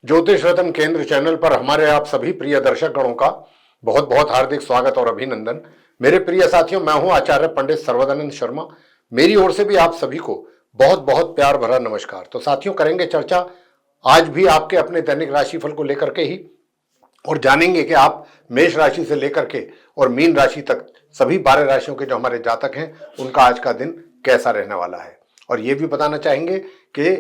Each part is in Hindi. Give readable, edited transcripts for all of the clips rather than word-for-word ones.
ज्योतिष रत्न केंद्र चैनल पर हमारे आप सभी प्रिय दर्शक गणों का बहुत बहुत हार्दिक स्वागत और अभिनंदन। मेरे प्रिय साथियों, मैं हूं आचार्य पंडित सर्वदानंद शर्मा। मेरी ओर से भी आप सभी को बहुत बहुत प्यार भरा नमस्कार। तो साथियों, करेंगे चर्चा आज भी आपके अपने दैनिक राशिफल को लेकर के ही, और जानेंगे कि आप मेष राशि से लेकर के और मीन राशि तक सभी 12 राशियों के जो हमारे जातक हैं उनका आज का दिन कैसा रहने वाला है। और ये भी बताना चाहेंगे कि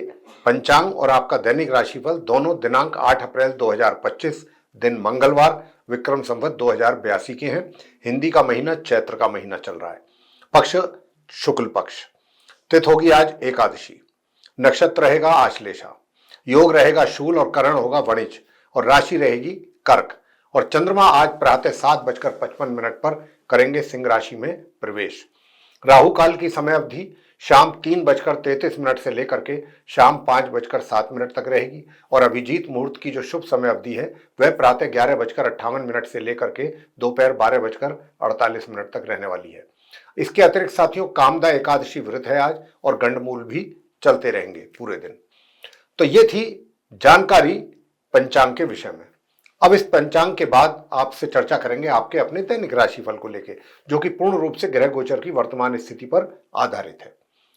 पंचांग और आपका दैनिक राशिफल दोनों दिनांक 8 अप्रैल 2025 दिन मंगलवार विक्रम संवत 2082 के हैं। हिंदी का महीना चैत्र का महीना चल रहा है। पक्ष शुक्ल पक्ष। तिथि होगी आज एकादशी। नक्षत्र रहेगा आश्लेषा। योग रहेगा शूल और करण होगा वणिज। और राशि रहेगी कर्क। और चंद्रमा आज प्रातः 7:55 पर करेंगे सिंह राशि में प्रवेश। राहु काल की समय अवधि शाम 3:33 से लेकर के शाम 5:07 तक रहेगी। और अभिजीत मुहूर्त की जो शुभ समय अवधि है वह प्रातः 11:58 से लेकर के दोपहर 12:48 तक रहने वाली है। इसके अतिरिक्त साथियों, कामदा एकादशी व्रत है आज, और गंडमूल भी चलते रहेंगे पूरे दिन। तो ये थी जानकारी पंचांग के विषय में। अब इस पंचांग के बाद आपसे चर्चा करेंगे आपके अपने दैनिक राशिफल को लेकर, जो कि पूर्ण रूप से ग्रह गोचर की वर्तमान स्थिति पर आधारित है।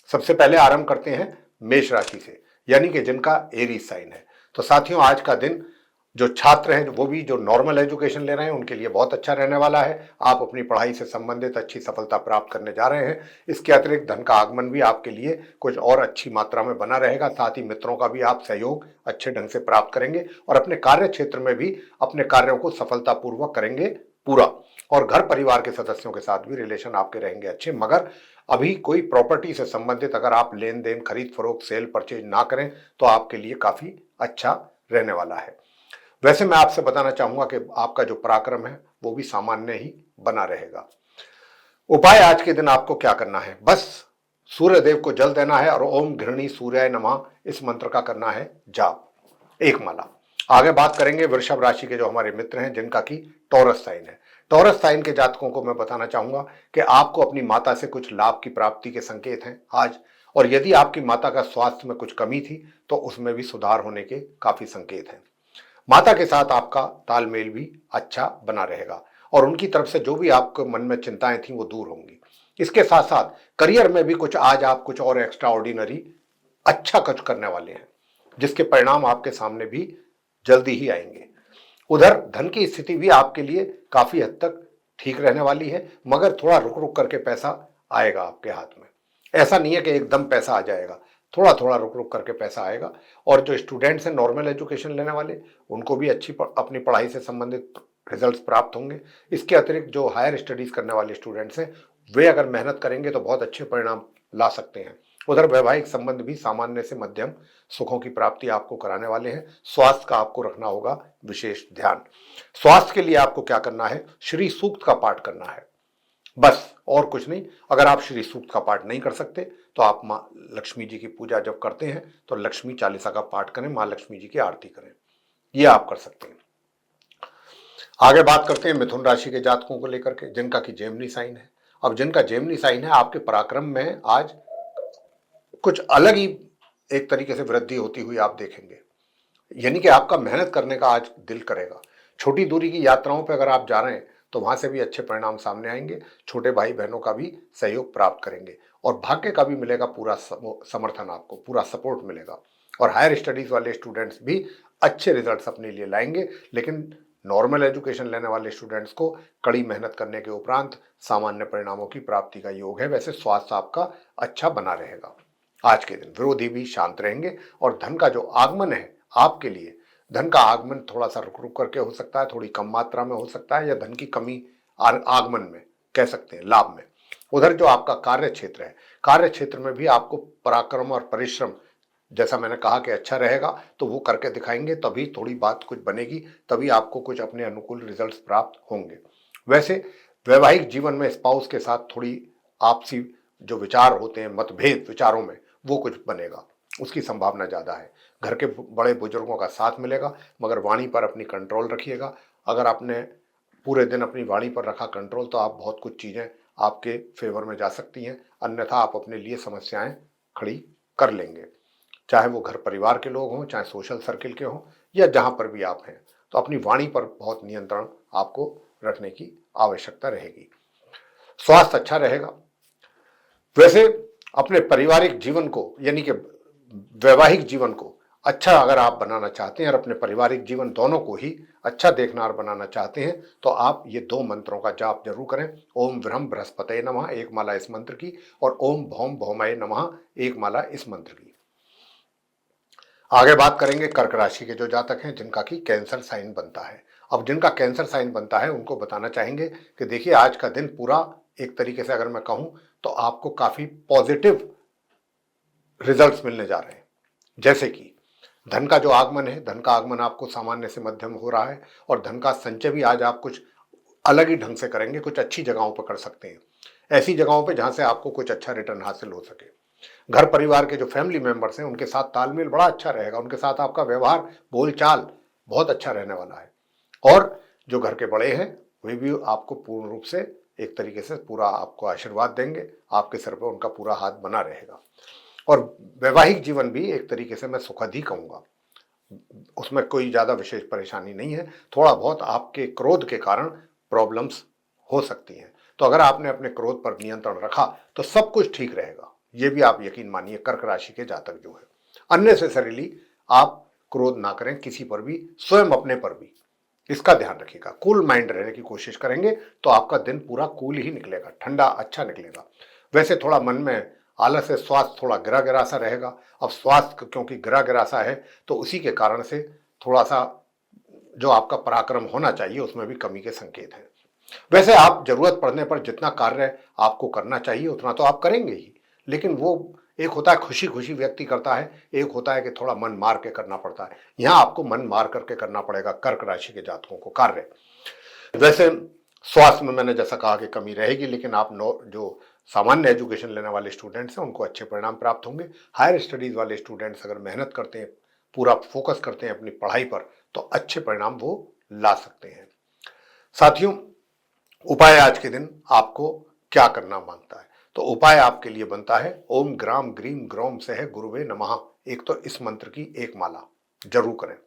सबसे पहले आरंभ करते हैं मेष राशि से, यानी कि जिनका एरीज साइन है। तो साथियों, आज का दिन जो छात्र हैं, वो भी जो नॉर्मल एजुकेशन ले रहे हैं, उनके लिए बहुत अच्छा रहने वाला है। आप अपनी पढ़ाई से संबंधित अच्छी सफलता प्राप्त करने जा रहे हैं। इसके अतिरिक्त धन का आगमन भी आपके लिए कुछ और अच्छी मात्रा में बना रहेगा। साथ ही मित्रों का भी आप सहयोग अच्छे ढंग से प्राप्त करेंगे और अपने कार्य क्षेत्र में भी अपने कार्यों को सफलतापूर्वक करेंगे पूरा। और घर परिवार के सदस्यों के साथ भी रिलेशन आपके रहेंगे अच्छे। मगर अभी कोई प्रॉपर्टी से संबंधित अगर आप लेन देन, खरीद फरोख्त, सेल परचेज ना करें तो आपके लिए काफी अच्छा रहने वाला है। वैसे मैं आपसे बताना चाहूंगा कि आपका जो पराक्रम है वो भी सामान्य ही बना रहेगा। उपाय आज के दिन आपको क्या करना है, बस सूर्य देव को जल देना है और ओम घृणी सूर्याय नमः इस मंत्र का करना है जाप, एक माला। आगे बात करेंगे वृषभ राशि के जो हमारे मित्र हैं, जिनका की टॉरस साइन है। टॉरस साइन के जातकों को मैं बताना चाहूंगा कि आपको अपनी माता से कुछ लाभ की प्राप्ति के संकेत हैं आज। और यदि आपकी माता का स्वास्थ्य में कुछ कमी थी तो उसमें भी सुधार होने के काफी संकेत हैं। माता के साथ आपका तालमेल भी अच्छा बना रहेगा और उनकी तरफ से जो भी आपको मन में चिंताएं थी वो दूर होंगी। इसके साथ साथ करियर में भी कुछ आज आप कुछ और एक्स्ट्रा ऑर्डिनरी अच्छा कुछ करने वाले हैं, जिसके परिणाम आपके सामने भी जल्दी ही आएंगे। उधर धन की स्थिति भी आपके लिए काफी हद तक ठीक रहने वाली है, मगर थोड़ा रुक रुक करके पैसा आएगा आपके हाथ में। ऐसा नहीं है कि एकदम पैसा आ जाएगा, थोड़ा थोड़ा रुक रुक करके पैसा आएगा। और जो स्टूडेंट्स हैं नॉर्मल एजुकेशन लेने वाले, उनको भी अपनी पढ़ाई से संबंधित रिजल्ट्स प्राप्त होंगे। इसके अतिरिक्त जो हायर स्टडीज करने वाले स्टूडेंट्स हैं, वे अगर मेहनत करेंगे तो बहुत अच्छे परिणाम ला सकते हैं। उधर वैवाहिक संबंध भी सामान्य से मध्यम सुखों की प्राप्ति आपको कराने वाले हैं। स्वास्थ्य का आपको रखना होगा विशेष ध्यान। स्वास्थ्य के लिए आपको क्या करना है, श्री सूक्त का पाठ करना है, बस और कुछ नहीं। अगर आप श्री सूक्त का पाठ नहीं कर सकते तो आप माँ लक्ष्मी जी की पूजा जब करते हैं तो लक्ष्मी चालीसा का पाठ करें, माँ लक्ष्मी जी की आरती करें, ये आप कर सकते हैं। आगे बात करते हैं मिथुन राशि के जातकों को लेकर के, जिनका की जेमिनी साइन है। अब जिनका जेमिनी साइन है, आपके पराक्रम में आज कुछ अलग ही एक तरीके से वृद्धि होती हुई आप देखेंगे। यानी कि आपका मेहनत करने का आज दिल करेगा। छोटी दूरी की यात्राओं पर अगर आप जा रहे हैं तो वहां से भी अच्छे परिणाम सामने आएंगे। छोटे भाई बहनों का भी सहयोग प्राप्त करेंगे और भाग्य का भी मिलेगा पूरा समर्थन, आपको पूरा सपोर्ट मिलेगा। और हायर स्टडीज वाले स्टूडेंट्स भी अच्छे रिजल्ट्स अपने लिए लाएंगे। लेकिन नॉर्मल एजुकेशन लेने वाले स्टूडेंट्स को कड़ी मेहनत करने के उपरांत सामान्य परिणामों की प्राप्ति का योग है। वैसे स्वास्थ्य आपका अच्छा बना रहेगा। आज के दिन विरोधी भी शांत रहेंगे और धन का जो आगमन है आपके लिए, धन का आगमन थोड़ा सा रुक रुक करके हो सकता है, थोड़ी कम मात्रा में हो सकता है, या धन की कमी आगमन में कह सकते हैं, लाभ में। उधर जो आपका कार्य क्षेत्र है, कार्य क्षेत्र में भी आपको पराक्रम और परिश्रम, जैसा मैंने कहा कि अच्छा रहेगा, तो वो करके दिखाएंगे, तभी थोड़ी बात कुछ बनेगी, तभी आपको कुछ अपने अनुकूल रिजल्ट्स प्राप्त होंगे। वैसे वैवाहिक जीवन में स्पाउस के साथ थोड़ी आपसी जो विचार होते हैं, मतभेद विचारों में, वो कुछ बनेगा, उसकी संभावना ज्यादा है। घर के बड़े बुजुर्गों का साथ मिलेगा, मगर वाणी पर अपनी कंट्रोल रखिएगा। अगर आपने पूरे दिन अपनी वाणी पर रखा कंट्रोल तो आप बहुत कुछ चीजें आपके फेवर में जा सकती हैं, अन्यथा आप अपने लिए समस्याएं खड़ी कर लेंगे। चाहे वो घर परिवार के लोग हों, चाहे सोशल सर्किल के हों, या जहां पर भी आप हैं, तो अपनी वाणी पर बहुत नियंत्रण आपको रखने की आवश्यकता रहेगी। स्वास्थ्य अच्छा रहेगा। वैसे अपने पारिवारिक जीवन को यानी कि वैवाहिक जीवन को अच्छा अगर आप बनाना चाहते हैं और अपने पारिवारिक जीवन दोनों को ही अच्छा देखना और बनाना चाहते हैं, तो आप ये 2 मंत्रों का जाप जरूर करें। ओम व्रह्म बृहस्पतये नमः एक माला इस मंत्र की, और ओम भौम भौमये नमः एक माला इस मंत्र की। आगे बात करेंगे कर्क राशि के जो जातक हैं जिनका कि कैंसर साइन बनता है। अब जिनका कैंसर साइन बनता है उनको बताना चाहेंगे कि देखिए आज का दिन पूरा एक तरीके से अगर मैं कहूं तो आपको काफी पॉजिटिव रिजल्ट्स मिलने जा रहे हैं। जैसे कि धन का जो आगमन है, धन का आगमन आपको सामान्य से मध्यम हो रहा है, और धन का संचय भी आज आप कुछ अलग ही ढंग से करेंगे, कुछ अच्छी जगहों पर कर सकते हैं, ऐसी जगहों पे जहां से आपको कुछ अच्छा रिटर्न हासिल हो सके। घर परिवार के जो फैमिली मेंबर्स हैं उनके साथ तालमेल बड़ा अच्छा रहेगा, उनके साथ आपका व्यवहार बोलचाल बहुत अच्छा रहने वाला है, और जो घर के बड़े हैं वे भी आपको पूर्ण रूप से एक तरीके से पूरा आपको आशीर्वाद देंगे, आपके सर पर उनका पूरा हाथ बना रहेगा। और वैवाहिक जीवन भी एक तरीके से मैं सुखद ही कहूंगा, उसमें कोई ज्यादा विशेष परेशानी नहीं है। थोड़ा बहुत आपके क्रोध के कारण प्रॉब्लम्स हो सकती हैं, तो अगर आपने अपने क्रोध पर नियंत्रण रखा तो सब कुछ ठीक रहेगा, ये भी आप यकीन मानिए। कर्क राशि के जातक जो है अननेसेसरीली आप क्रोध ना करें किसी पर भी, स्वयं अपने पर भी, इसका ध्यान रखिएगा। कूल माइंड रहने की कोशिश करेंगे तो आपका दिन पूरा कूल ही निकलेगा, ठंडा अच्छा निकलेगा। वैसे थोड़ा मन में आलस है, स्वास्थ्य थोड़ा गिरा गिरा सा रहेगा। अब स्वास्थ्य क्योंकि गिरा गिरा सा है तो उसी के कारण से थोड़ा सा जो आपका पराक्रम होना चाहिए उसमें भी कमी के संकेत हैं। वैसे आप जरूरत पड़ने पर जितना कार्य आपको करना चाहिए उतना तो आप करेंगे ही, लेकिन वो एक होता है खुशी खुशी व्यक्ति करता है, एक होता है कि थोड़ा मन मार के करना पड़ता है। यहां आपको मन मार करके करना पड़ेगा कर्क राशि के जातकों को कार्य। वैसे स्वास्थ्य में मैंने जैसा कहा कि कमी रहेगी, लेकिन आप जो सामान्य एजुकेशन लेने वाले स्टूडेंट्स हैं उनको अच्छे परिणाम प्राप्त होंगे। हायर स्टडीज वाले स्टूडेंट्स अगर मेहनत करते हैं, पूरा फोकस करते हैं अपनी पढ़ाई पर, तो अच्छे परिणाम वो ला सकते हैं। साथियों, उपाय आज के दिन आपको क्या करना मांगता है, तो उपाय आपके लिए बनता है ओम ग्राम ग्रीम ग्रोम सह गुरुवे नमः। एक तो इस मंत्र की एक माला जरूर करें,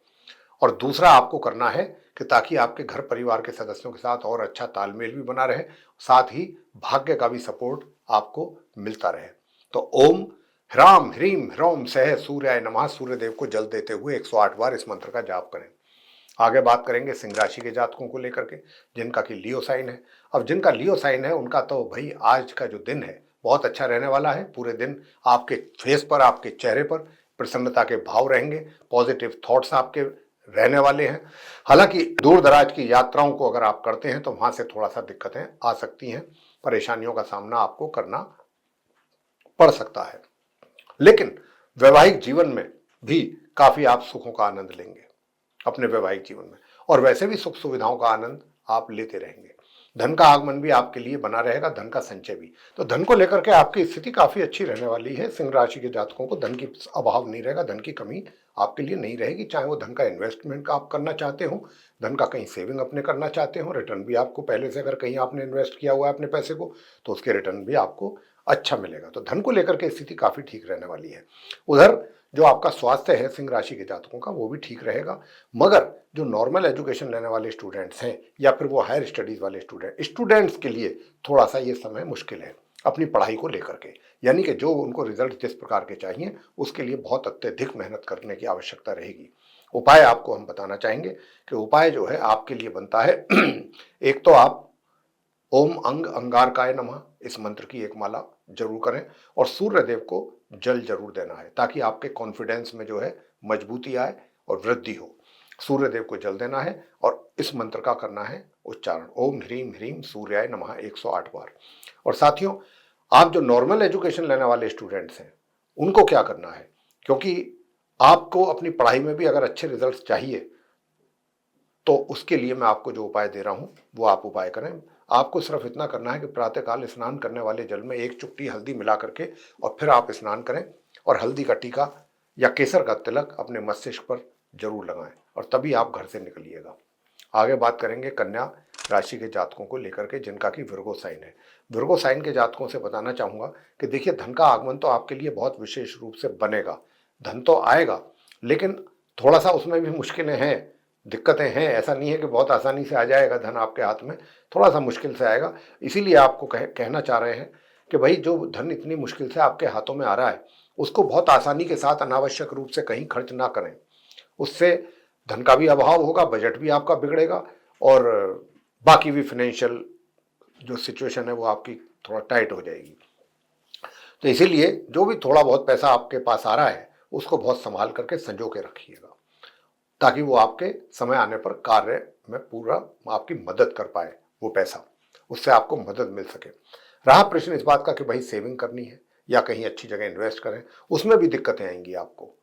और दूसरा आपको करना है कि ताकि आपके घर परिवार के सदस्यों के साथ और अच्छा तालमेल भी बना रहे, साथ ही भाग्य का भी सपोर्ट आपको मिलता रहे, तो ओम ह्राम ह्रीम ह्रोम सह सूर्याय नमः सूर्य देव को जल देते हुए 108 बार इस मंत्र का जाप करें। आगे बात करेंगे सिंह राशि के जातकों को लेकर के जिनका कि लियो साइन है। अब जिनका लियो साइन है उनका तो भाई आज का जो दिन है बहुत अच्छा रहने वाला है। पूरे दिन आपके फेस पर, आपके चेहरे पर प्रसन्नता के भाव रहेंगे, पॉजिटिव थॉट्स आपके रहने वाले हैं। हालांकि दूर दराज की यात्राओं को अगर आप करते हैं तो वहां से थोड़ा सा दिक्कतें आ सकती हैं, परेशानियों का सामना आपको करना पड़ सकता है, लेकिन वैवाहिक जीवन में भी काफी आप सुखों का आनंद लेंगे अपने वैवाहिक जीवन में, और वैसे भी सुख सुविधाओं का आनंद आप लेते रहेंगे। धन का आगमन भी आपके लिए बना रहेगा, धन का संचय भी। तो धन को लेकर के आपकी स्थिति काफी अच्छी रहने वाली है। सिंह राशि के जातकों को धन की अभाव नहीं रहेगा, धन की कमी आपके लिए नहीं रहेगी। चाहे वो धन का इन्वेस्टमेंट का आप करना चाहते हो, धन का कहीं सेविंग अपने करना चाहते हो, रिटर्न भी आपको पहले से अगर कहीं आपने इन्वेस्ट किया हुआ है अपने पैसे को तो उसके रिटर्न भी आपको अच्छा मिलेगा। तो धन को लेकर के स्थिति काफी ठीक रहने वाली है। उधर जो आपका स्वास्थ्य है सिंह राशि के जातकों का वो भी ठीक रहेगा, मगर जो नॉर्मल एजुकेशन लेने वाले स्टूडेंट्स हैं या फिर वो हायर स्टडीज वाले स्टूडेंट्स के लिए थोड़ा सा ये समय मुश्किल है अपनी पढ़ाई को लेकर के, यानी कि जो उनको रिजल्ट जिस प्रकार के चाहिए उसके लिए बहुत अत्यधिक मेहनत करने की आवश्यकता रहेगी। उपाय आपको हम बताना चाहेंगे कि उपाय जो है आपके लिए बनता है एक तो आप ओम अंग अंगारकाय नमः इस मंत्र की एक माला जरूर करें, और सूर्य देव को जल जरूर देना है ताकि आपके कॉन्फिडेंस में जो है मजबूती आए और वृद्धि हो। सूर्य देव को जल देना है और इस मंत्र का करना है उच्चारण ओम ह्रीम ह्रीम सूर्याय नमः 108 बार। और साथियों, आप जो नॉर्मल एजुकेशन लेने वाले स्टूडेंट्स हैं उनको क्या करना है, क्योंकि आपको अपनी पढ़ाई में भी अगर अच्छे रिजल्ट चाहिए तो उसके लिए मैं आपको जो उपाय दे रहा हूं वो आप उपाय करें। आपको सिर्फ इतना करना है कि प्रातःकाल स्नान करने वाले जल में एक चुटकी हल्दी मिला करके और फिर आप स्नान करें, और हल्दी का टीका या केसर का तिलक अपने मस्तिष्क पर जरूर लगाएं, और तभी आप घर से निकलिएगा। आगे बात करेंगे कन्या राशि के जातकों को लेकर के जिनका कि विर्गो साइन है। विर्गो साइन के जातकों से बताना चाहूंगा कि देखिए धन का आगमन तो आपके लिए बहुत विशेष रूप से बनेगा, धन तो आएगा, लेकिन थोड़ा सा उसमें भी मुश्किलें हैं, दिक्कतें हैं, ऐसा नहीं है कि बहुत आसानी से आ जाएगा धन आपके हाथ में, थोड़ा सा मुश्किल से आएगा। इसीलिए आपको कहना चाह रहे हैं कि भाई जो धन इतनी मुश्किल से आपके हाथों में आ रहा है उसको बहुत आसानी के साथ अनावश्यक रूप से कहीं खर्च ना करें। उससे धन का भी अभाव होगा, बजट भी आपका बिगड़ेगा और बाकी भी फाइनेंशियल जो सिचुएशन है वो आपकी थोड़ा टाइट हो जाएगी। तो इसीलिए जो भी थोड़ा बहुत पैसा आपके पास आ रहा है उसको बहुत संभाल करके संजो के रखिएगा, ताकि वो आपके समय आने पर कार्य में पूरा आपकी मदद कर पाए, वो पैसा उससे आपको मदद मिल सके। रहा प्रश्न इस बात का कि भाई सेविंग करनी है या कहीं अच्छी जगह इन्वेस्ट करें, उसमें भी दिक्कतें आएंगी आपको।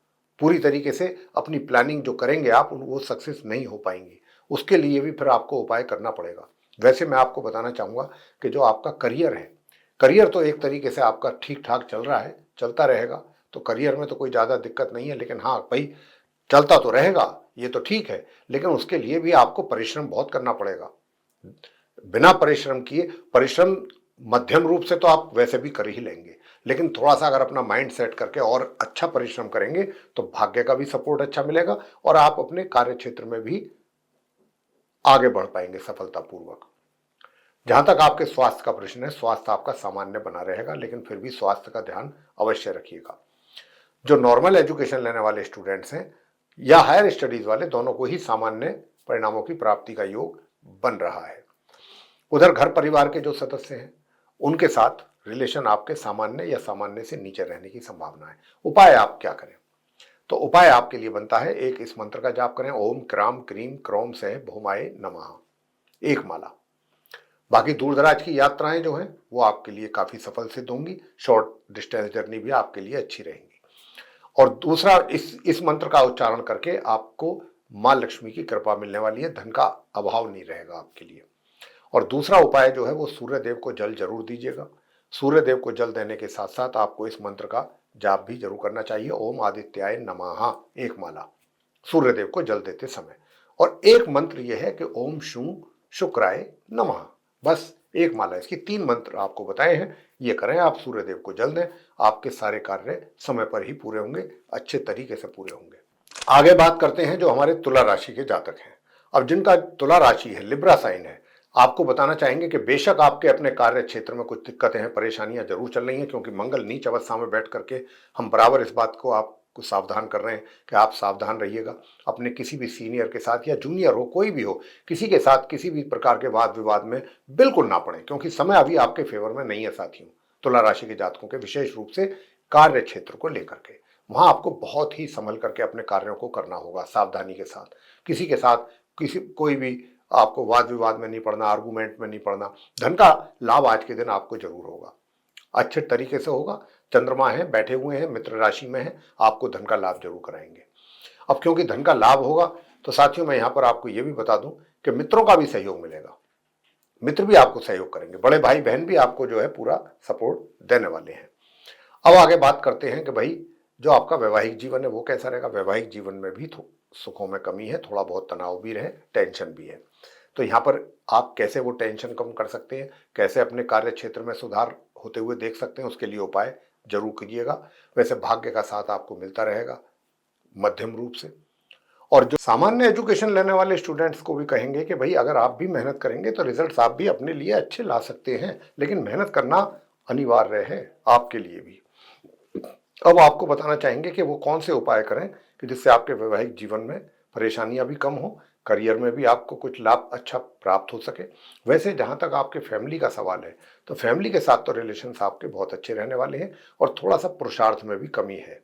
पूरी तरीके से अपनी प्लानिंग जो करेंगे आप वो सक्सेस नहीं हो पाएंगी, उसके लिए भी फिर आपको उपाय करना पड़ेगा। वैसे मैं आपको बताना चाहूँगा कि जो आपका करियर है, करियर तो एक तरीके से आपका ठीक ठाक चल रहा है, चलता रहेगा, तो करियर में तो कोई ज़्यादा दिक्कत नहीं है। लेकिन हाँ भाई, चलता तो रहेगा ये तो ठीक है, लेकिन उसके लिए भी आपको परिश्रम बहुत करना पड़ेगा। बिना परिश्रम किए, परिश्रम मध्यम रूप से तो आप वैसे भी कर ही लेंगे, लेकिन थोड़ा सा अगर अपना माइंड सेट करके और अच्छा परिश्रम करेंगे तो भाग्य का भी सपोर्ट अच्छा मिलेगा और आप अपने कार्य क्षेत्र में भी आगे बढ़ पाएंगे सफलतापूर्वक। जहां तक आपके स्वास्थ्य का प्रश्न है, स्वास्थ्य आपका सामान्य बना रहेगा, लेकिन फिर भी स्वास्थ्य का ध्यान अवश्य रखिएगा। जो नॉर्मल एजुकेशन लेने वाले स्टूडेंट्स हैं या हायर स्टडीज वाले, दोनों को ही सामान्य परिणामों की प्राप्ति का योग बन रहा है। उधर घर परिवार के जो सदस्य हैं उनके साथ रिलेशन आपके सामान्य या सामान्य से नीचे रहने की संभावना है। उपाय आप क्या करें? तो उपाय आपके लिए बनता है, एक इस मंत्र का जाप करें, ओम क्राम क्रीम क्रोम से भौमाय नमः, एक माला। बाकी दूर दराज की यात्राएं जो हैं वो आपके लिए काफी सफल सिद्ध होंगी, शॉर्ट डिस्टेंस जर्नी भी आपके लिए अच्छी रहेंगी। और दूसरा, इस मंत्र का उच्चारण करके आपको मां लक्ष्मी की कृपा मिलने वाली है, धन का अभाव नहीं रहेगा आपके लिए। और दूसरा उपाय जो है वो सूर्य देव को जल जरूर दीजिएगा। सूर्य देव को जल देने के साथ साथ आपको इस मंत्र का जाप भी जरूर करना चाहिए, ओम आदित्याय नमः, एक माला, सूर्य देव को जल देते समय। और एक मंत्र यह है कि ओम शू शुक्राय नमः, बस एक माला। इसकी 3 मंत्र आपको बताए हैं, ये करें आप, सूर्य देव को जल दें, आपके सारे कार्य समय पर ही पूरे होंगे, अच्छे तरीके से पूरे होंगे। आगे बात करते हैं जो हमारे तुला राशि के जातक हैं। अब जिनका तुला राशि है, लिब्रा साइन है, आपको बताना चाहेंगे कि बेशक आपके अपने कार्य क्षेत्र में कुछ दिक्कतें हैं, परेशानियां जरूर चल रही हैं, क्योंकि मंगल नीच अवस्था में बैठ करके हम बराबर इस बात को आपको सावधान कर रहे हैं कि आप सावधान रहिएगा। अपने किसी भी सीनियर के साथ या जूनियर हो, कोई भी हो, किसी के साथ किसी भी प्रकार के वाद विवाद में बिल्कुल ना पड़े, क्योंकि समय अभी आपके फेवर में नहीं है साथियों। तुला राशि के जातकों के विशेष रूप से कार्य क्षेत्र को लेकर के वहां आपको बहुत ही संभल करके अपने कार्यों को करना होगा, सावधानी के साथ। किसी के साथ कोई भी आपको वाद विवाद में नहीं पड़ना, आर्गूमेंट में नहीं पड़ना। धन का लाभ आज के दिन आपको जरूर होगा, अच्छे तरीके से होगा। चंद्रमा है, बैठे हुए हैं, मित्र राशि में है, आपको धन का लाभ जरूर कराएंगे। अब क्योंकि धन का लाभ होगा तो साथियों मैं यहां पर आपको यह भी बता दूं कि मित्रों का भी सहयोग मिलेगा, मित्र भी आपको सहयोग करेंगे, बड़े भाई बहन भी आपको जो है पूरा सपोर्ट देने वाले हैं। अब आगे बात करते हैं कि भाई जो आपका वैवाहिक जीवन है वो कैसा रहेगा। वैवाहिक जीवन में भी सुखों में कमी है, थोड़ा बहुत तनाव भी रहे, टेंशन भी है। तो यहाँ पर आप कैसे वो टेंशन कम कर सकते हैं, कैसे अपने कार्य क्षेत्र में सुधार होते हुए देख सकते हैं, उसके लिए उपाय जरूर कीजिएगा। वैसे भाग्य का साथ आपको मिलता रहेगा मध्यम रूप से। और जो सामान्य एजुकेशन लेने वाले स्टूडेंट्स को भी कहेंगे कि भाई अगर आप भी मेहनत करेंगे तो रिजल्ट्स आप भी अपने लिए अच्छे ला सकते हैं, लेकिन मेहनत करना अनिवार्य है आपके लिए भी। अब आपको बताना चाहेंगे कि वो कौन से उपाय करें कि जिससे आपके वैवाहिक जीवन में परेशानियां भी कम हो, करियर में भी आपको कुछ लाभ अच्छा प्राप्त हो सके। वैसे जहां तक आपके फैमिली का सवाल है तो फैमिली के साथ तो रिलेशंस आपके बहुत अच्छे रहने वाले हैं और थोड़ा सा पुरुषार्थ में भी कमी है।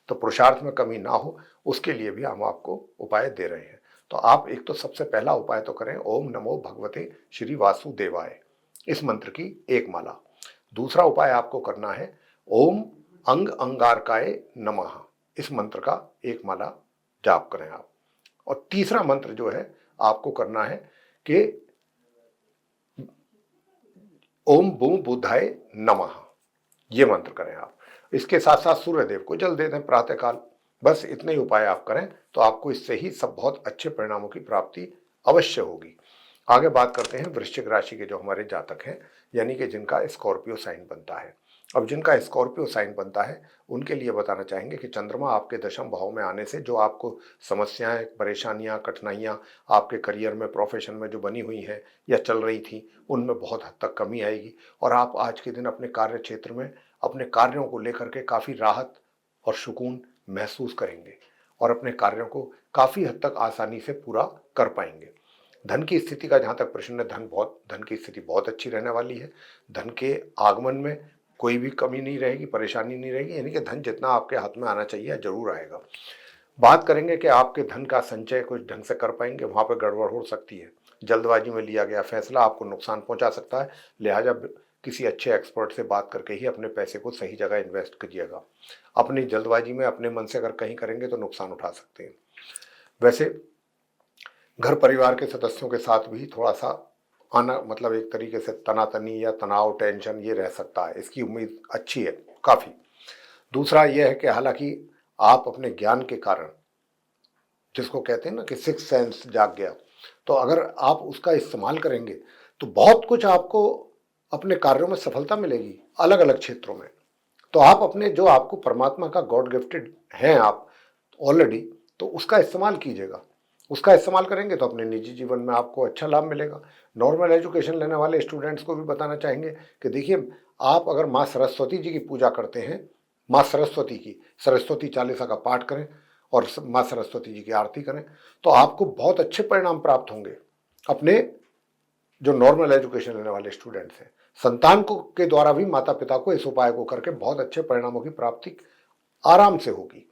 तो पुरुषार्थ में कमी ना हो उसके लिए भी हम आपको उपाय दे रहे हैं। तो आप एक तो सबसे पहला उपाय तो करें, ओम नमो भगवते श्री वासुदेवाय, इस मंत्र की एक माला। दूसरा उपाय आपको करना है, ओम अंग अंगारकाय नमः, इस मंत्र का एक माला जाप करें आप। और तीसरा मंत्र जो है आपको करना है कि ओम बूम बुधाय नमः, ये मंत्र करें आप। इसके साथ साथ सूर्य देव को जल दे दें प्रातःकाल। बस इतने ही उपाय आप करें तो आपको इससे ही सब बहुत अच्छे परिणामों की प्राप्ति अवश्य होगी। आगे बात करते हैं वृश्चिक राशि के जो हमारे जातक हैं, यानी कि जिनका स्कॉर्पियो साइन बनता है। अब जिनका स्कॉर्पियो साइन बनता है उनके लिए बताना चाहेंगे कि चंद्रमा आपके दशम भाव में आने से जो आपको समस्याएं, परेशानियां, कठिनाइयां आपके करियर में, प्रोफेशन में जो बनी हुई हैं या चल रही थी, उनमें बहुत हद तक कमी आएगी और आप आज के दिन अपने कार्य क्षेत्र में अपने कार्यों को लेकर के काफ़ी राहत और सुकून महसूस करेंगे और अपने कार्यों को काफ़ी हद तक आसानी से पूरा कर पाएंगे। धन की स्थिति का जहाँ तक प्रश्न है, धन की स्थिति बहुत अच्छी रहने वाली है। धन के आगमन में कोई भी कमी नहीं रहेगी, परेशानी नहीं रहेगी, यानी कि धन जितना आपके हाथ में आना चाहिए जरूर आएगा। बात करेंगे कि आपके धन का संचय कुछ ढंग से कर पाएंगे, वहाँ पर गड़बड़ हो सकती है। जल्दबाजी में लिया गया फैसला आपको नुकसान पहुँचा सकता है, लिहाजा किसी अच्छे एक्सपर्ट से बात करके ही अपने पैसे को सही जगह इन्वेस्ट कीजिएगा। अपनी जल्दबाजी में अपने मन से अगर कहीं करेंगे तो नुकसान उठा सकते हैं। वैसे घर परिवार के सदस्यों के साथ भी थोड़ा सा आना, मतलब एक तरीके से तनातनी या तनाव, टेंशन ये रह सकता है, इसकी उम्मीद अच्छी है काफ़ी। दूसरा यह है कि हालांकि आप अपने ज्ञान के कारण, जिसको कहते हैं ना कि सिक्स सेंस जाग गया, तो अगर आप उसका इस्तेमाल करेंगे तो बहुत कुछ आपको अपने कार्यों में सफलता मिलेगी अलग अलग क्षेत्रों में। तो आप अपने जो आपको परमात्मा का गॉड गिफ्टेड हैं आप ऑलरेडी, तो उसका इस्तेमाल कीजिएगा। उसका इस्तेमाल करेंगे तो अपने निजी जीवन में आपको अच्छा लाभ मिलेगा। नॉर्मल एजुकेशन लेने वाले स्टूडेंट्स को भी बताना चाहेंगे कि देखिए, आप अगर माँ सरस्वती जी की पूजा करते हैं, माँ सरस्वती की सरस्वती चालीसा का पाठ करें और माँ सरस्वती जी की आरती करें, तो आपको बहुत अच्छे परिणाम प्राप्त होंगे। अपने जो नॉर्मल एजुकेशन लेने वाले स्टूडेंट्स हैं, संतान को के द्वारा भी माता पिता को इस उपाय को करके बहुत अच्छे परिणामों की प्राप्ति आराम से होगी।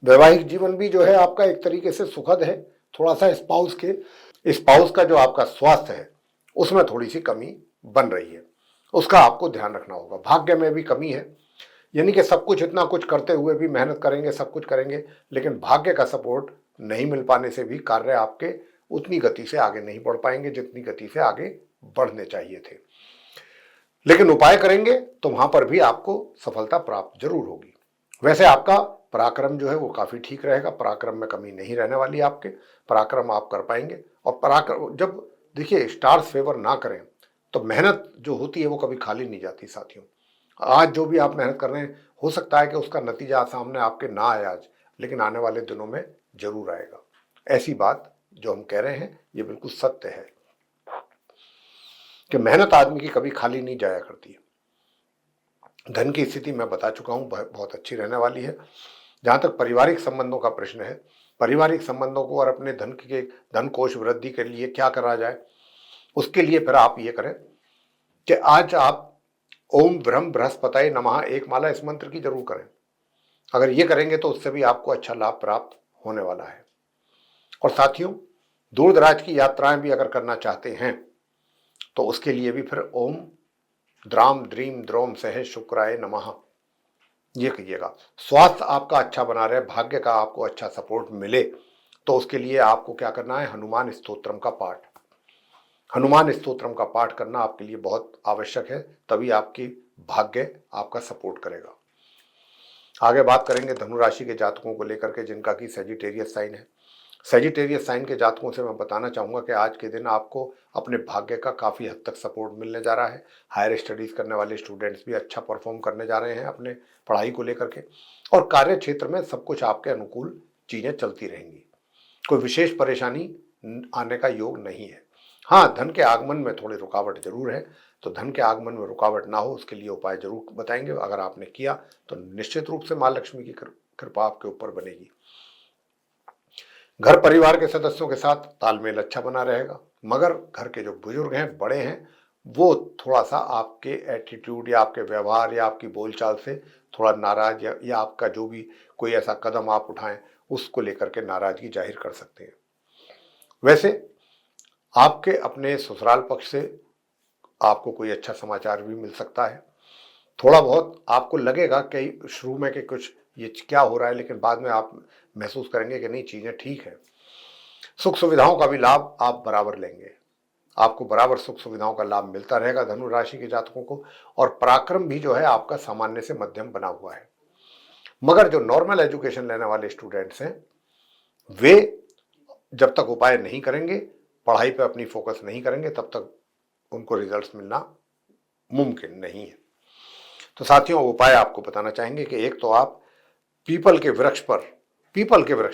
वैवाहिक जीवन भी जो है आपका एक तरीके से सुखद है। थोड़ा सा स्पाउस का जो आपका स्वास्थ्य है उसमें थोड़ी सी कमी बन रही है, उसका आपको ध्यान रखना होगा। भाग्य में भी कमी है, यानी कि सब कुछ, इतना कुछ करते हुए भी मेहनत करेंगे, सब कुछ करेंगे, लेकिन भाग्य का सपोर्ट नहीं मिल पाने से भी कार्य आपके उतनी गति से आगे नहीं बढ़ पाएंगे जितनी गति से आगे बढ़ने चाहिए थे। लेकिन उपाय करेंगे तो वहां पर भी आपको सफलता प्राप्त जरूर होगी। वैसे आपका पराक्रम जो है वो काफी ठीक रहेगा, पराक्रम में कमी नहीं रहने वाली आपके, पराक्रम आप कर पाएंगे। और पराक्रम, जब देखिए स्टार्स फेवर ना करें तो मेहनत जो होती है वो कभी खाली नहीं जाती साथियों। आज जो भी आप मेहनत कर रहे हैं, हो सकता है कि उसका नतीजा सामने आपके ना आए आज, लेकिन आने वाले दिनों में जरूर आएगा। ऐसी बात जो हम कह रहे हैं ये बिल्कुल सत्य है कि मेहनत आदमी की कभी खाली नहीं जाया करती है। धन की स्थिति मैं बता चुका हूं, बहुत अच्छी रहने वाली है। जहां तक पारिवारिक संबंधों का प्रश्न है, पारिवारिक संबंधों को और अपने धन कोष वृद्धि के लिए क्या करा जाए, उसके लिए फिर आप ये करें कि आज आप ओम ब्रह्म बृहस्पतये नमः एक माला इस मंत्र की जरूर करें। अगर ये करेंगे तो उससे भी आपको अच्छा लाभ प्राप्त होने वाला है। और साथियों, दूर दराज की यात्राएं भी अगर करना चाहते हैं तो उसके लिए भी फिर ओम द्राम द्रीम द्रोम सह शुक्राय नमः ये कीजिएगा। स्वास्थ्य आपका अच्छा बना रहे, भाग्य का आपको अच्छा सपोर्ट मिले, तो उसके लिए आपको क्या करना है, हनुमान स्तोत्रम का पाठ। हनुमान स्तोत्रम का पाठ करना आपके लिए बहुत आवश्यक है, तभी आपकी भाग्य आपका सपोर्ट करेगा। आगे बात करेंगे धनु राशि के जातकों को लेकर के जिनका कि सेजिटेरियस साइन है। सेजिटेरियस साइन के जातकों से मैं बताना चाहूँगा कि आज के दिन आपको अपने भाग्य का काफ़ी हद तक सपोर्ट मिलने जा रहा है। हायर स्टडीज़ करने वाले स्टूडेंट्स भी अच्छा परफॉर्म करने जा रहे हैं अपने पढ़ाई को लेकर के, और कार्य क्षेत्र में सब कुछ आपके अनुकूल चीज़ें चलती रहेंगी। कोई विशेष परेशानी आने का योग नहीं है। हाँ, धन के आगमन में थोड़ी रुकावट जरूर है, तो धन के आगमन में रुकावट ना हो उसके लिए उपाय जरूर बताएंगे। अगर आपने किया तो निश्चित रूप से माँ लक्ष्मी की कृपा आपके ऊपर बनेगी। घर परिवार के सदस्यों के साथ तालमेल अच्छा बना रहेगा, मगर घर के जो बुजुर्ग हैं, बड़े हैं, वो थोड़ा सा आपके एटीट्यूड या आपके व्यवहार या आपकी बोलचाल से थोड़ा नाराज, या आपका जो भी कोई ऐसा कदम आप उठाएं उसको लेकर के नाराजगी जाहिर कर सकते हैं। वैसे आपके अपने ससुराल पक्ष से आपको कोई अच्छा समाचार भी मिल सकता है। थोड़ा बहुत आपको लगेगा कि शुरू में कि कुछ ये क्या हो रहा है, लेकिन बाद में आप महसूस करेंगे कि नहीं, चीजें ठीक है। सुख सुविधाओं का भी लाभ आप बराबर लेंगे, आपको बराबर सुख सुविधाओं का लाभ मिलता रहेगा धनु राशि के जातकों को। और पराक्रम भी जो है आपका सामान्य से मध्यम बना हुआ है। मगर जो नॉर्मल एजुकेशन लेने वाले स्टूडेंट्स हैं, वे जब तक उपाय नहीं करेंगे, पढ़ाई पे अपनी फोकस नहीं करेंगे, तब तक उनको रिजल्ट्स मिलना मुमकिन नहीं है। तो साथियों, उपाय आपको बताना चाहेंगे कि एक तो आप पीपल के वृक्ष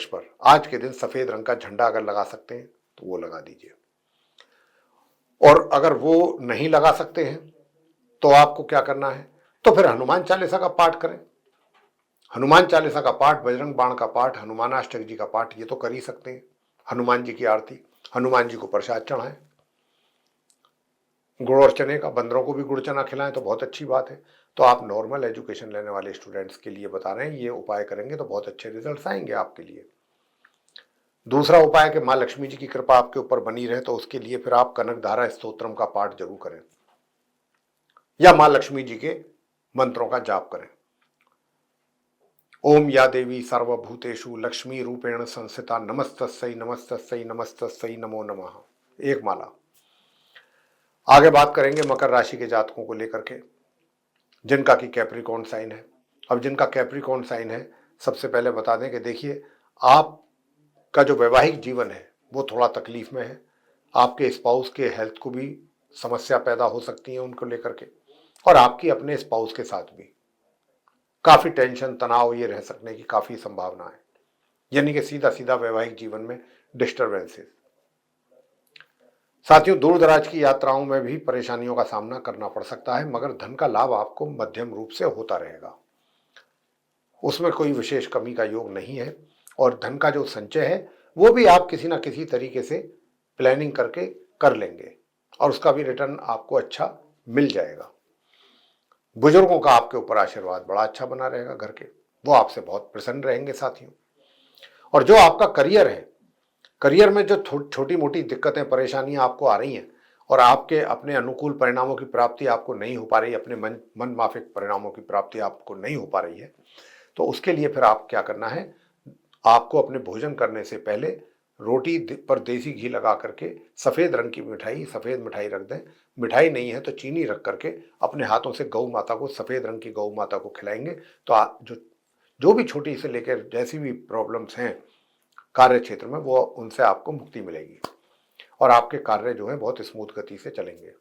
पर आज के दिन सफेद रंग का झंडा अगर लगा सकते हैं तो वो लगा दीजिए। और अगर वो नहीं लगा सकते हैं तो आपको क्या करना है, तो फिर हनुमान चालीसा का पाठ करें। हनुमान चालीसा का पाठ, बजरंग बाण का पाठ, हनुमानाष्टक जी का पाठ, ये तो कर ही सकते हैं। हनुमान जी की आरती, हनुमान जी को प्रसाद चढ़ाएं, गुड़ और चने का, बंदरों को भी गुड़ चना खिलाएं तो बहुत अच्छी बात है। तो आप नॉर्मल एजुकेशन लेने वाले स्टूडेंट्स के लिए बता रहे हैं, ये उपाय करेंगे तो बहुत अच्छे रिजल्ट्स आएंगे आपके लिए। दूसरा उपाय कि माँ लक्ष्मी जी की कृपा आपके ऊपर बनी रहे, तो उसके लिए फिर आप कनकधारा स्तोत्रम का पाठ जरूर करें या माँ लक्ष्मी जी के मंत्रों का जाप करें। ओम या देवी सर्वभूतेषु लक्ष्मी रूपेण संस्थिता नमस्तस्यै नमस्तस्यै नमस्तस्यै नमो नमः, एक माला। आगे बात करेंगे मकर राशि के जातकों को लेकर के, जिनका कि कैप्रिकॉर्न साइन है। अब जिनका कैप्रिकॉर्न साइन है, सबसे पहले बता दें कि देखिए, आपका जो वैवाहिक जीवन है वो थोड़ा तकलीफ में है। आपके स्पाउस के हेल्थ को भी समस्या पैदा हो सकती है उनको लेकर के, और आपकी अपने स्पाउस के साथ भी काफी टेंशन तनाव ये रह सकने की काफी संभावना है, यानी कि सीधा सीधा वैवाहिक जीवन में डिस्टर्बेंसेस। साथियों, दूर दराज की यात्राओं में भी परेशानियों का सामना करना पड़ सकता है, मगर धन का लाभ आपको मध्यम रूप से होता रहेगा, उसमें कोई विशेष कमी का योग नहीं है। और धन का जो संचय है वो भी आप किसी ना किसी तरीके से प्लानिंग करके कर लेंगे और उसका भी रिटर्न आपको अच्छा मिल जाएगा। बुजुर्गों का आपके ऊपर आशीर्वाद बड़ा अच्छा बना रहेगा घर के, वो आपसे बहुत प्रसन्न रहेंगे साथियों। और जो आपका करियर है, करियर में जो छोटी मोटी दिक्कतें परेशानियां आपको आ रही हैं और आपके अपने अनुकूल परिणामों की प्राप्ति आपको नहीं हो पा रही, अपने मन माफिक परिणामों की प्राप्ति आपको नहीं हो पा रही है, तो उसके लिए फिर आप क्या करना है, आपको अपने भोजन करने से पहले रोटी पर देसी घी लगा करके सफ़ेद रंग की मिठाई, सफ़ेद मिठाई रख दें। मिठाई नहीं है तो चीनी रख करके अपने हाथों से गौ माता को, सफ़ेद रंग की गौ माता को खिलाएंगे तो जो जो भी छोटी से लेकर जैसी भी प्रॉब्लम्स हैं कार्य क्षेत्र में, वो उनसे आपको मुक्ति मिलेगी और आपके कार्य जो है बहुत स्मूथ गति से चलेंगे।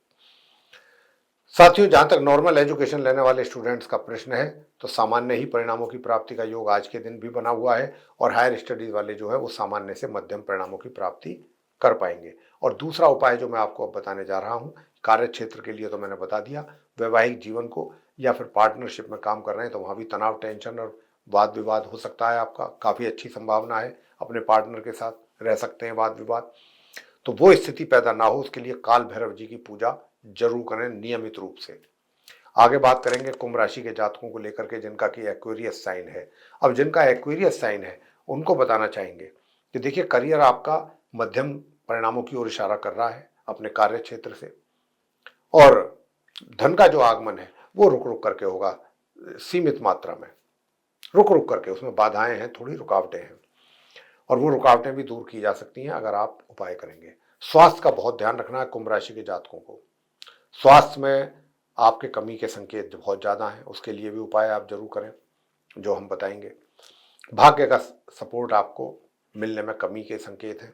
साथियों, जहां तक नॉर्मल एजुकेशन लेने वाले स्टूडेंट्स का प्रश्न है, तो सामान्य ही परिणामों की प्राप्ति का योग आज के दिन भी बना हुआ है और हायर स्टडीज वाले जो है वो सामान्य से मध्यम परिणामों की प्राप्ति कर पाएंगे। और दूसरा उपाय जो मैं आपको अब बताने जा रहा हूँ, कार्य क्षेत्र के लिए तो मैंने बता दिया। वैवाहिक जीवन को या फिर पार्टनरशिप में काम कर रहे हैं तो वहां भी तनाव, टेंशन और वाद विवाद हो सकता है। आपका काफी अच्छी संभावना है, अपने पार्टनर के साथ रह सकते हैं वाद विवाद, तो वो स्थिति पैदा ना हो उसके लिए काल भैरव जी की पूजा जरूर करें नियमित रूप से। आगे बात करेंगे कुंभ राशि के जातकों को लेकर के, जिनका कि एक्वेरियस साइन है। अब जिनका एक्वेरियस साइन है उनको बताना चाहेंगे कि देखिए, करियर आपका मध्यम परिणामों की ओर इशारा कर रहा है अपने कार्य क्षेत्र से, और धन का जो आगमन है वो रुक रुक करके होगा, सीमित मात्रा में रुक रुक करके, उसमें बाधाएं हैं, थोड़ी रुकावटें हैं, और वो रुकावटें भी दूर की जा सकती हैं अगर आप उपाय करेंगे। स्वास्थ्य का बहुत ध्यान रखना है कुंभ राशि के जातकों को। स्वास्थ्य में आपके कमी के संकेत बहुत ज़्यादा हैं, उसके लिए भी उपाय आप जरूर करें जो हम बताएंगे। भाग्य का सपोर्ट आपको मिलने में कमी के संकेत हैं,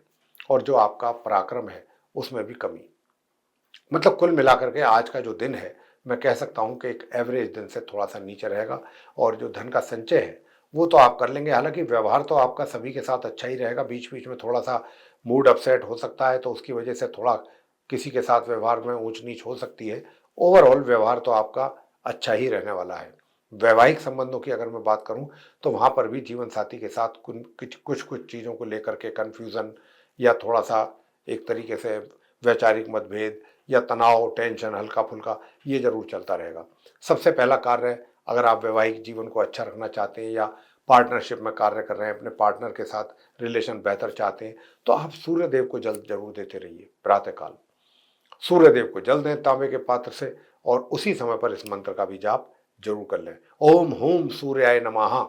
और जो आपका पराक्रम है उसमें भी कमी। मतलब कुल मिलाकर के आज का जो दिन है, मैं कह सकता हूं कि एक एवरेज दिन से थोड़ा सा नीचे रहेगा। और जो धन का संचय है वो तो आप कर लेंगे, हालांकि व्यवहार तो आपका सभी के साथ अच्छा ही रहेगा। बीच बीच में थोड़ा सा मूड अपसेट हो सकता है, तो उसकी वजह से थोड़ा किसी के साथ व्यवहार में ऊंच नीच हो सकती है। ओवरऑल व्यवहार तो आपका अच्छा ही रहने वाला है। वैवाहिक संबंधों की अगर मैं बात करूं तो वहां पर भी जीवन साथी के साथ कुछ कुछ चीज़ों को लेकर के कन्फ्यूज़न या थोड़ा सा एक तरीके से वैचारिक मतभेद या तनाव, टेंशन हल्का फुल्का, ये जरूर चलता रहेगा। सबसे पहला कार्य, अगर आप वैवाहिक जीवन को अच्छा रखना चाहते हैं या पार्टनरशिप में कार्य कर रहे हैं, अपने पार्टनर के साथ रिलेशन बेहतर चाहते हैं, तो आप सूर्य देव को जल जरूर देते रहिए। प्रातःकाल सूर्य देव को जल दें तांबे के पात्र से, और उसी समय पर इस मंत्र का भी जाप जरूर कर लें। ओम हूम सूर्याय नमः,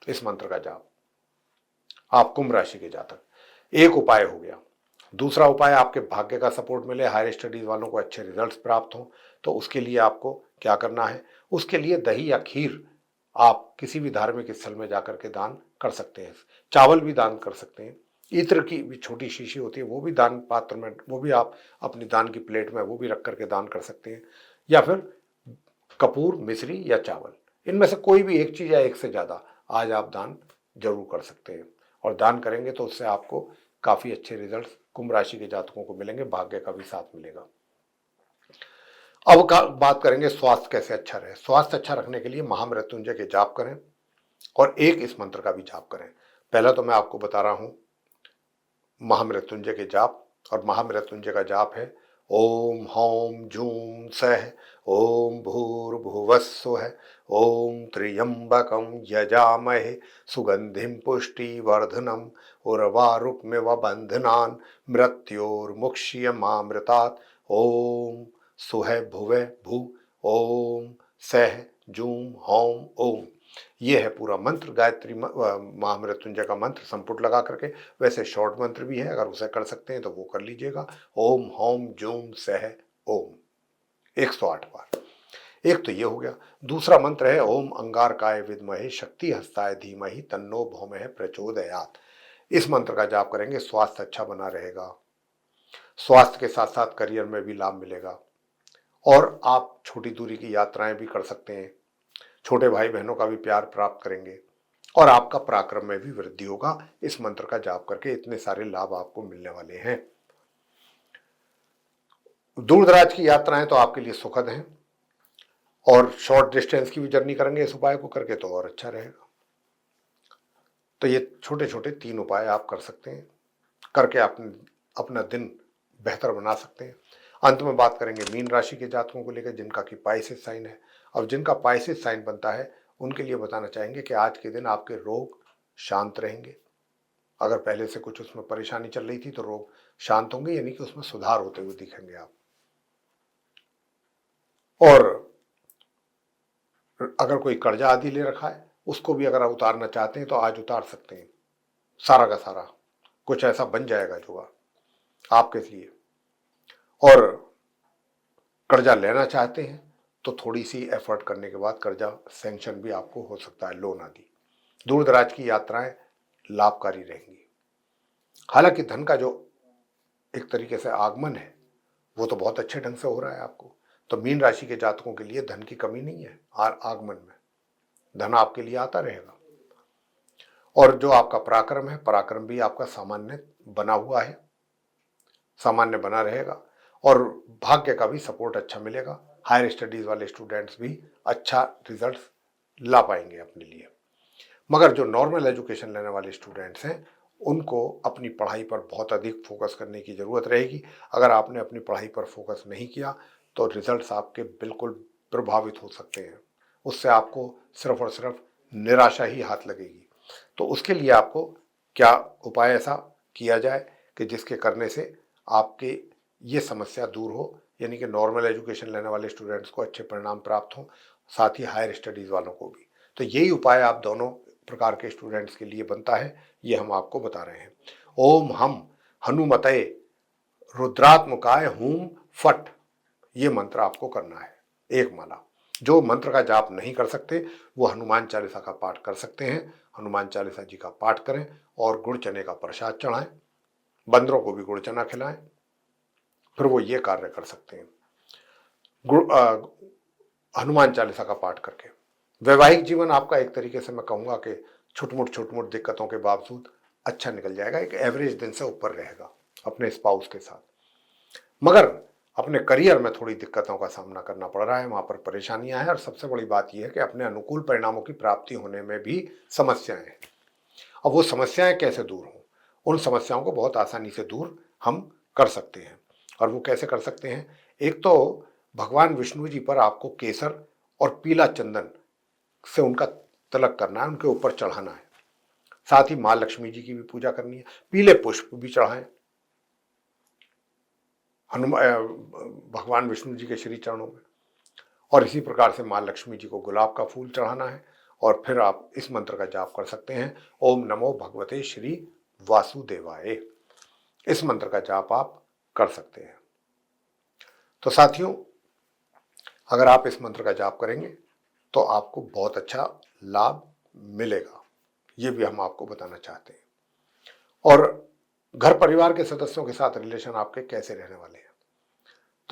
इस मंत्र का जाप। आप कुंभ राशि के जातक, एक उपाय हो गया। दूसरा उपाय, आपके भाग्य का सपोर्ट मिले, हायर स्टडीज वालों को अच्छे रिजल्ट्स प्राप्त हों, तो उसके लिए आपको क्या करना है, उसके लिए दही या खीर आप किसी भी धार्मिक स्थल में जाकर के दान कर सकते हैं। चावल भी दान कर सकते हैं, इत्र की भी छोटी शीशी होती है वो भी दान पात्र में, वो भी आप अपनी दान की प्लेट में वो भी रख करके दान कर सकते हैं। या फिर कपूर, मिश्री या चावल, इनमें से कोई भी एक चीज या एक से ज्यादा आज आप दान जरूर कर सकते हैं। और दान करेंगे तो उससे आपको काफी अच्छे रिजल्ट कुंभ राशि के जातकों को मिलेंगे, भाग्य का भी साथ मिलेगा। अब बात करेंगे स्वास्थ्य कैसे अच्छा रहे। स्वास्थ्य अच्छा रखने के लिए महामृत्युंजय के जाप करें और एक इस मंत्र का भी जाप करें। पहला तो मैं आपको बता रहा हूं महामृत्युंजय के जाप, और महामृत्युंजय का जाप है ओम हौम जूम सह ओम भूर्भुवस्सुः ओम त्र्यंबकं यजामहे सुगंधिं पुष्टिवर्धनम् उर्वारुकमिव बन्धनान् मृत्योर्मुक्ष्यमामृतात् ओम सुह भुवे भू ओम सह जूम हौम ओम। ये है पूरा मंत्र, गायत्री महामृत्युंजय का मंत्र संपुट लगा करके। वैसे शॉर्ट मंत्र भी है, अगर उसे कर सकते हैं तो वो कर लीजिएगा। ओम हौम जूम सह ओम 108 बार। एक तो ये हो गया। दूसरा मंत्र है ओम अंगारकाय विद्महे शक्ति हस्ताय धीमहि तन्नो भौमः प्रचोदयात्। इस मंत्र का जाप करेंगे, स्वास्थ्य अच्छा बना रहेगा, स्वास्थ्य के साथ साथ करियर में भी लाभ मिलेगा, और आप छोटी दूरी की यात्राएं भी कर सकते हैं, छोटे भाई बहनों का भी प्यार प्राप्त करेंगे, और आपका पराक्रम में भी वृद्धि होगा। इस मंत्र का जाप करके इतने सारे लाभ आपको मिलने वाले हैं। दूर दराज की यात्राएं तो आपके लिए सुखद हैं, और शॉर्ट डिस्टेंस की भी जर्नी करेंगे इस उपाय को करके तो और अच्छा रहेगा। तो ये छोटे छोटे 3 उपाय आप कर सकते हैं, करके आप अपना दिन बेहतर बना सकते हैं। अंत में बात करेंगे मीन राशि के जातकों को लेकर, जिनका कि पाइसेस साइन है। अब जिनका पाइसेस साइन बनता है उनके लिए बताना चाहेंगे कि आज के दिन आपके रोग शांत रहेंगे। अगर पहले से कुछ उसमें परेशानी चल रही थी तो रोग शांत होंगे, यानी कि उसमें सुधार होते हुए दिखेंगे आप। और अगर कोई कर्जा आदि ले रखा है उसको भी अगर आप उतारना चाहते हैं तो आज उतार सकते हैं, सारा का सारा कुछ ऐसा बन जाएगा जो आपके लिए। और कर्जा लेना चाहते हैं तो थोड़ी सी एफर्ट करने के बाद कर्जा सैंक्शन भी आपको हो सकता है, लोन आदि। दूर दराज की यात्राएं लाभकारी रहेंगी। हालांकि धन का जो एक तरीके से आगमन है वो तो बहुत अच्छे ढंग से हो रहा है आपको। तो मीन राशि के जातकों के लिए धन की कमी नहीं है, आगमन में धन आपके लिए आता रहेगा। और जो आपका पराक्रम है, पराक्रम भी आपका सामान्य बना हुआ है, सामान्य बना रहेगा, और भाग्य का भी सपोर्ट अच्छा मिलेगा। हायर स्टडीज वाले स्टूडेंट्स भी अच्छा रिजल्ट ला पाएंगे अपने लिए। मगर जो नॉर्मल एजुकेशन लेने वाले स्टूडेंट्स हैं उनको अपनी पढ़ाई पर बहुत अधिक फोकस करने की ज़रूरत रहेगी। अगर आपने अपनी पढ़ाई पर फोकस नहीं किया तो रिजल्ट्स आपके बिल्कुल प्रभावित हो सकते हैं, उससे आपको सिर्फ और सिर्फ निराशा ही हाथ लगेगी। तो उसके लिए आपको क्या उपाय ऐसा किया जाए कि जिसके करने से आपके ये समस्या दूर हो, यानी कि नॉर्मल एजुकेशन लेने वाले स्टूडेंट्स को अच्छे परिणाम प्राप्त हों, साथ ही हायर स्टडीज़ वालों को भी। तो यही उपाय आप दोनों प्रकार के स्टूडेंट्स के लिए बनता है, ये हम आपको बता रहे हैं। ओम हम हनुमते रुद्रात्मकाय हूम फट, ये मंत्र आपको करना है, एक माला। जो मंत्र का जाप नहीं कर सकते वो हनुमान चालीसा का पाठ कर सकते हैं। हनुमान चालीसा जी का पाठ करें और गुड़ चने का प्रसाद चढ़ाएं, बंदरों को भी गुड़ चना खिलाएं, फिर वो ये कार्य कर सकते हैं हनुमान चालीसा का पाठ करके। वैवाहिक जीवन आपका एक तरीके से मैं कहूँगा कि छुटमुट दिक्कतों के बावजूद अच्छा निकल जाएगा, एक एवरेज दिन से ऊपर रहेगा अपने स्पाउस के साथ। मगर अपने करियर में थोड़ी दिक्कतों का सामना करना पड़ रहा है, वहाँ पर परेशानियाँ हैं, और सबसे बड़ी बात यह है कि अपने अनुकूल परिणामों की प्राप्ति होने में भी समस्याएं हैं। अब वो समस्याएं कैसे दूर हों, उन समस्याओं को बहुत आसानी से दूर हम कर सकते हैं। और वो कैसे कर सकते हैं, एक तो भगवान विष्णु जी पर आपको केसर और पीला चंदन से उनका तिलक करना है, उनके ऊपर चढ़ाना है। साथ ही माँ लक्ष्मी जी की भी पूजा करनी है, पीले पुष्प भी चढ़ाएं भगवान विष्णु जी के श्री चरणों में। और इसी प्रकार से माँ लक्ष्मी जी को गुलाब का फूल चढ़ाना है। और फिर आप इस मंत्र का जाप कर सकते हैं, ओम नमो भगवते श्री वासुदेवाय। इस मंत्र का जाप आप कर सकते हैं। तो साथियों, अगर आप इस मंत्र का जाप करेंगे तो आपको बहुत अच्छा लाभ मिलेगा, ये भी हम आपको बताना चाहते हैं। और घर परिवार के सदस्यों के साथ रिलेशन आपके कैसे रहने वाले हैं,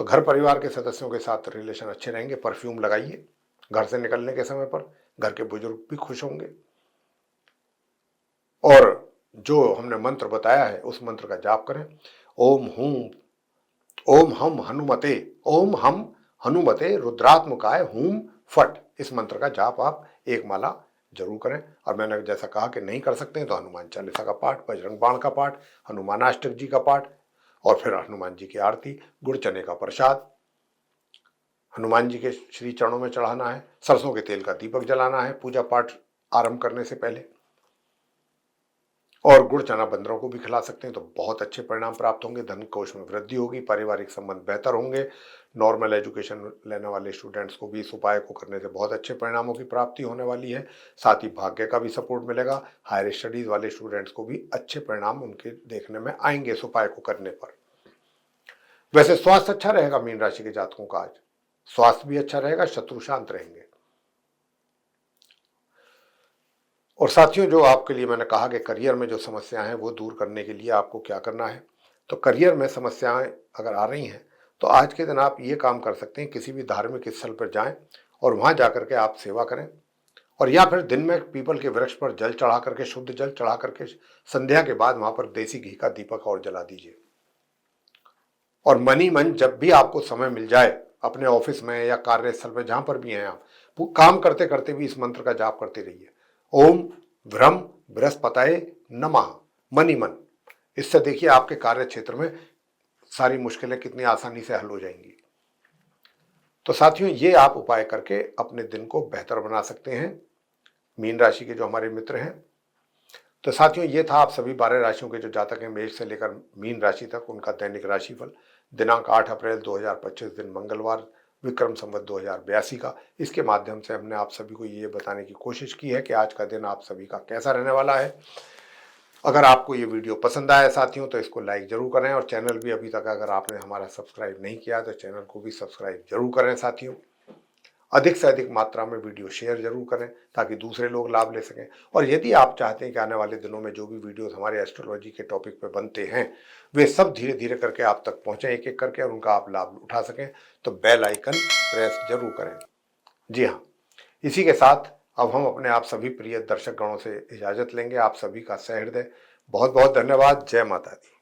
तो घर परिवार के सदस्यों के साथ रिलेशन अच्छे रहेंगे। परफ्यूम लगाइए घर से निकलने के समय पर, घर के बुजुर्ग भी खुश होंगे। और जो हमने मंत्र बताया है उस मंत्र का जाप करें। ओम हम हनुमते, ओम हम हनुमते रुद्रात्मकाय हूम फट, इस मंत्र का जाप आप एक माला जरूर करें। और मैंने जैसा कहा कि नहीं कर सकते हैं तो हनुमान चालीसा का पाठ, बजरंग बाण का पाठ, हनुमानाष्टक जी का पाठ, और फिर हनुमान जी की आरती, गुड़ चने का प्रसाद हनुमान जी के श्री चरणों में चढ़ाना है, सरसों के तेल का दीपक जलाना है पूजा पाठ आरंभ करने से पहले, और गुड़ चना बंदरों को भी खिला सकते हैं तो बहुत अच्छे परिणाम प्राप्त होंगे। धन कोष में वृद्धि होगी, पारिवारिक संबंध बेहतर होंगे। नॉर्मल एजुकेशन लेने वाले स्टूडेंट्स को भी इस उपाय को करने से बहुत अच्छे परिणामों की प्राप्ति होने वाली है। साथ ही भाग्य का भी सपोर्ट मिलेगा। हायर स्टडीज वाले स्टूडेंट्स को भी अच्छे परिणाम उनके देखने में आएंगे इस उपाय को करने पर। वैसे स्वास्थ्य अच्छा रहेगा मीन राशि के जातकों का आज, स्वास्थ्य भी अच्छा रहेगा, शत्रु शांत रहेंगे। और साथियों, जो आपके लिए मैंने कहा कि करियर में जो समस्याएं हैं वो दूर करने के लिए आपको क्या करना है, तो करियर में समस्याएं अगर आ रही हैं तो आज के दिन आप ये काम कर सकते हैं, किसी भी धार्मिक स्थल पर जाएं और वहां जाकर के आप सेवा करें, और या फिर दिन में पीपल के वृक्ष पर जल चढ़ा करके, शुद्ध जल चढ़ा करके संध्या के बाद वहां पर देसी घी का दीपक और जला दीजिए। और मनी मन जब भी आपको समय मिल जाए अपने ऑफिस में या कार्यस्थल पर जहां पर भी हैं आप, काम करते करते भी इस मंत्र का जाप करते रहिए। ओम भ्रम बृहस्पतये नमः, मनी मन। इससे देखिए आपके कार्य क्षेत्र में सारी मुश्किलें कितनी आसानी से हल हो जाएंगी। तो साथियों, ये आप उपाय करके अपने दिन को बेहतर बना सकते हैं मीन राशि के जो हमारे मित्र हैं। तो साथियों, ये था आप सभी 12 राशियों के जो जातक हैं मेष से लेकर मीन राशि तक, उनका दैनिक राशिफल दिनांक 8 अप्रैल 2025 दिन मंगलवार, विक्रम संवत 2082 का। इसके माध्यम से हमने आप सभी को ये बताने की कोशिश की है कि आज का दिन आप सभी का कैसा रहने वाला है। अगर आपको ये वीडियो पसंद आया साथियों तो इसको लाइक जरूर करें, और चैनल भी अभी तक अगर आपने हमारा सब्सक्राइब नहीं किया तो चैनल को भी सब्सक्राइब जरूर करें साथियों। अधिक से अधिक मात्रा में वीडियो शेयर जरूर करें ताकि दूसरे लोग लाभ ले सकें। और यदि आप चाहते हैं कि आने वाले दिनों में जो भी वीडियोस हमारे एस्ट्रोलॉजी के टॉपिक पे बनते हैं वे सब धीरे धीरे करके आप तक पहुंचे एक एक करके, और उनका आप लाभ उठा सकें, तो बेल आइकन प्रेस जरूर करें। जी हाँ, इसी के साथ अब हम अपने आप सभी प्रिय दर्शक गणों से इजाजत लेंगे। आप सभी का सहृदय बहुत बहुत धन्यवाद। जय माता दी।